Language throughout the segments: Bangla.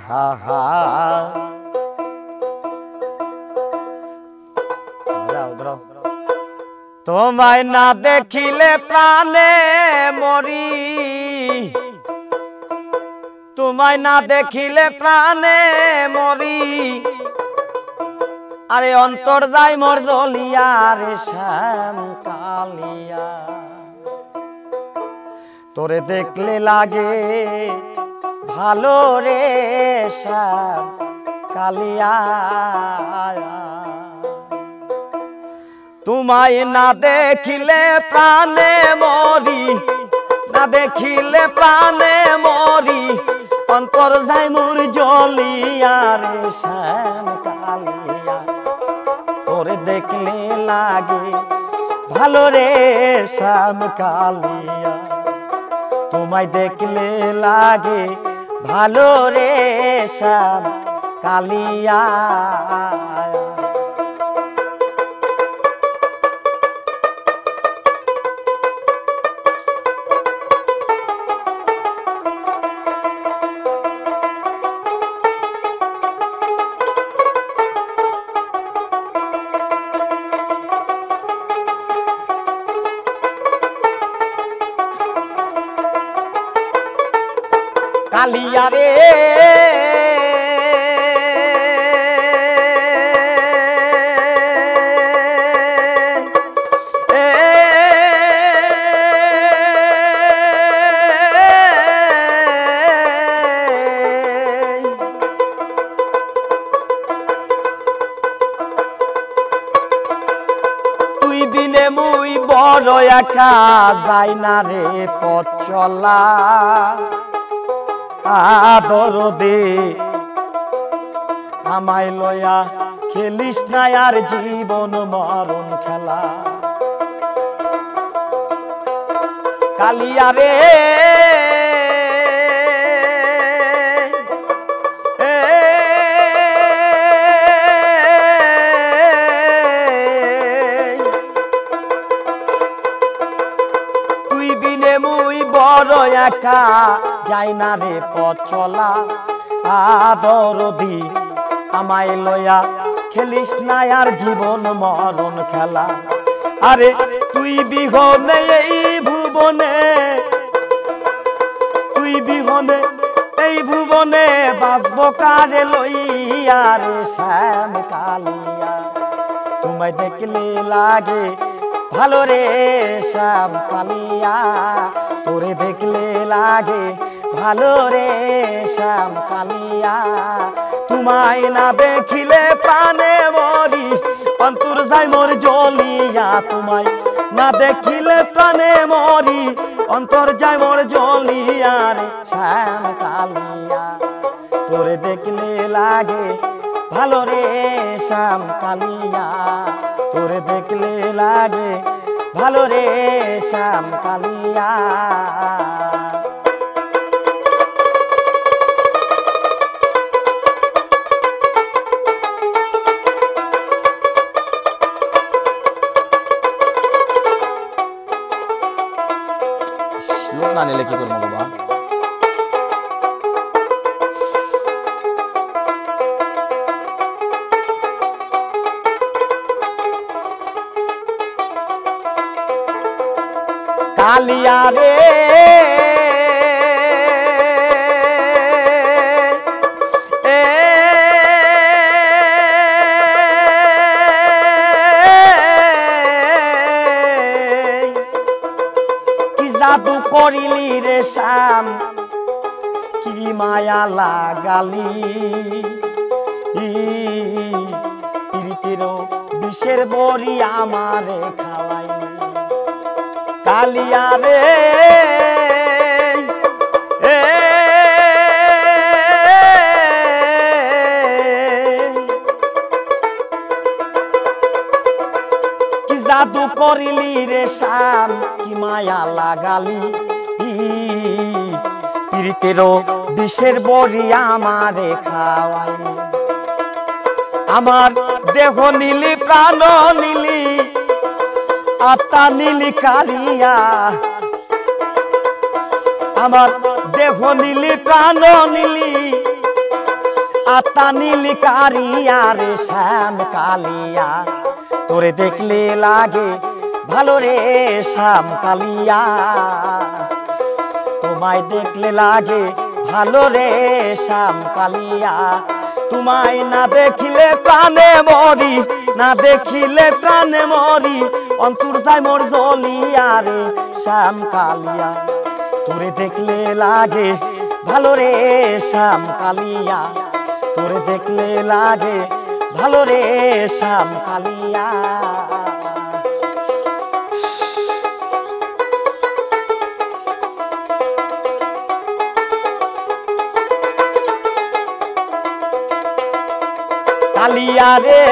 হা হা তোমায় না দেখিলে প্রাণে মরি, তোমায় না দেখিলে প্রাণে মরি, আরে অন্তর যায় মোর জ্বলিয়া রে শ্যাম কালিয়া। তোরে দেখলে লাগে ভালো রে শ্যাম কালিয়া। তোমায় না দেখিলে প্রাণে মরি, না দেখিলে প্রাণে মরি, অন্তর যায় মোর জ্বলিয়া রে শ্যাম কালিয়া। তোরে দেখলে লাগে ভালো রে শ্যাম কালিয়া, তোমায় দেখলে লাগে ভালো রে শ্যাম কালিয়া। কালিয়া রে তুই বিনে মুই বড় একা, যাই না রে পথ চলা। আদর দে আমায় লয়া, খেলিস না আর জীবন মরণ খেলা। কালিয়া রে তুই বিনে মুই বড় একা, যাই না রে পথ চলা। আদর দি আমায় লয়া, খেলিস না আর জীবন মরণ খেলা। আরে তুই বিহনে এই ভুবনে, তুই বিহনে এই ভুবনে, বাঁচব কারে লইয়া রে শ্যাম কালিয়া। তোমায় দেখলে লাগে ভালো রে শ্যাম কালিয়া, তোরে দেখলে লাগে ভালো রে শ্যাম কালিয়া। তোমায় না দেখিলে প্রাণে মরি, অন্তর যায় মোর জ্বলিয়া। তোমায় না দেখিলে প্রাণে মরি, অন্তর যায় মোর জ্বলিয়া রে শ্যাম কালিয়া। তোরে দেখলে লাগে ভালো রে শ্যাম কালিয়া, তোরে দেখলে লাগে ভালো রে শ্যাম কালিয়া। লোক না নিলে কি করবো বাবা? কালিয়া রে কি জাদু করিলি রে শ্যাম, কি মায়া লাগালি, তিরিতেরও বিষের বড়ি আমারে খাওয়াইলি। কালিয়া রে কি জাদু করিলি রে শ্যাম, কি মায়া লাগালি, তিরিতেরও বিষের বড়ি আমারে খাওয়াইলি। আমার দেহ নীলি প্রাণ নীলি, আত্মা নীলি কালিয়া। আমার দেহ নীলি প্রাণ নীলি, আতা নীলি কারিয়া রে শ্যাম কালিয়া তোরে দেখলে লাগে ভালো রে শ্যাম কালিয়া তোমায় দেখলে লাগে ভালো রে শ্যাম কালিয়া তোমায় না দেখিলে প্রাণে মরি না দেখিলে প্রাণে মরি অন্তর যায় মোর জ্বলিয়া রে শ্যাম কালিয়া তোরে দেখলে লাগে ভালো রে শ্যাম কালিয়া তোরে দেখলে লাগে ভালো রে শ্যাম কালিয়া কালিয়া রে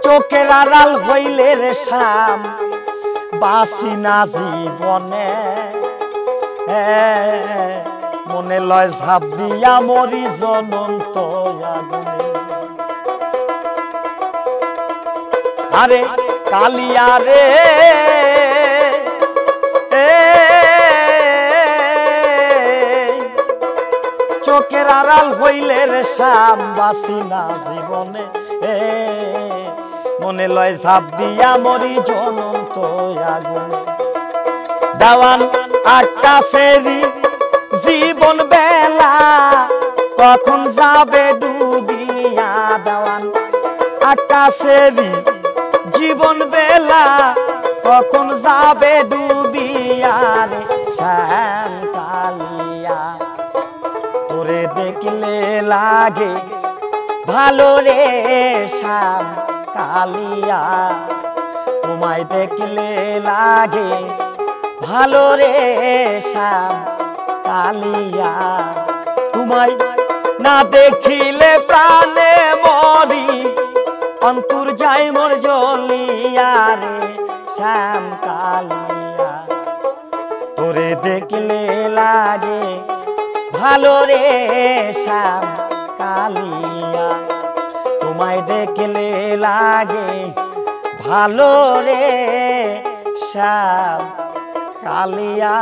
চোখের আড়াল হইলে রে শ্যাম বাসি না জীবনে মনে লয় ঝাঁপ দিয়া মরি জনন্ত আগুনে আরে কালিয়া রে চোখের আড়াল হইলে রে শ্যাম বাসি না জীবনে মনে লয় ঝাঁপ দিয়া মরি জনন্ত আগুনে দেওয়ান আকাশেরই জীবন বেলা কখন যাবে ডুবিয়া দেওয়ান আকাশেরই জীবন বেলা কখন যাবে ডুবিয়া রে শ্যাম কালিয়া তোরে দেখলে লাগে ভালো রে শ্যাম কালিয়া তোমায় দেখলে লাগে ভালো রে শ্যাম কালিয়া তোমায় না দেখিলে প্রাণে মরি অন্তর যায় মোর জ্বলিয়া রে শ্যাম কালিয়া তোরে দেখলে লাগে ভালো রে শ্যাম কালিয়া তোমায় দেখলে লাগে ভালো রে শ্যাম কালিয়া